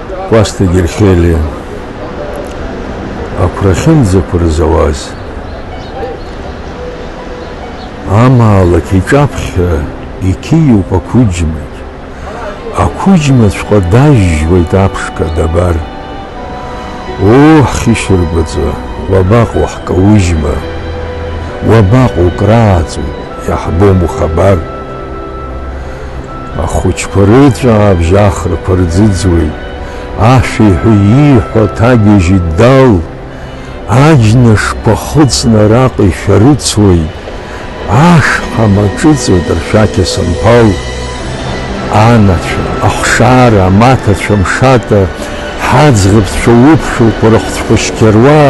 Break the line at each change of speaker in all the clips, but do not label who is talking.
Кәасҭа Герхелиа, ақәрахьынӡақәа рзауаз, амаалықь иҿаԥхьа иқьиоуп ақәыџьмагь, ақәыџьмаҵәҟьа дажьжьуеит аԥшқа дабар. Ҳхьышьыргәаҵәа, уабаҟоу ҳкаужьма, уабаҟоу крааҵуеит, иаҳбом ухабар. Ахәыҷқәа рыҵәаабжь ахрақәа рӡыӡуеит, ашәиҳәа ииҳәо ҭагьежьит дал, аџьнышқәа хыҵны араҟа ишәарыцуеит, ашҳа маҿыҵуеит ршәақьа санԥал. Анацәа, ахшара, амаҭацәа мшата, ҳаӡӷабцәа уԥшәылқәа рыхцәқәа шьқьаруа,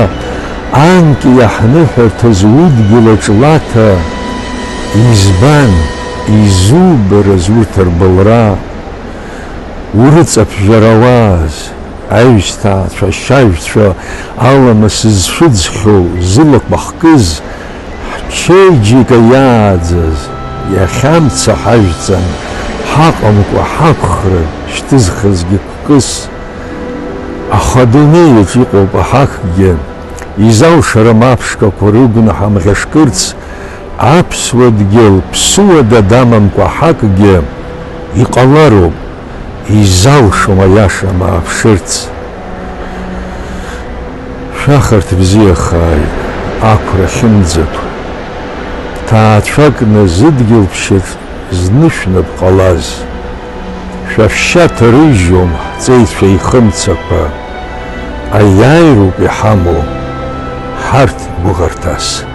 анкьа иаҳныҳәарҭаз удгьыл аҿлаҭа, избан, изубарыз урҭ рбылра, урыҵаԥжәарауаз, аҩсҭаацәа, ашьажәцәа, аламыс зшәыӡхьоу, зылақәа хкыз, ҳчеиџьыка иааӡаз, иахьамца ҳажәҵан, ҳаҟамкәа ҳақәхра, шьҭызхызгьы кәкыс. Аха адунеиаҿ иҟоуп аҳақгьы, изалшарым аԥшқақәа рыгәнаҳа мӷьашкырц, аԥсуа дгьыл ԥсуада дамамкәа ҳакгьы, иҟалароуп, изалшом аиаша мааԥшырц. Шәахарҭ бзиахааит, ақәрахьынӡақәа, ҭаацәакны зыдгьылԥшьаҿ знышәны бҟалаз, шәафшьа ҭарыжьом ҳҵеицәа ихымцақәа, аиааироуп иҳамоу ҳарҭ гәыӷырҭас.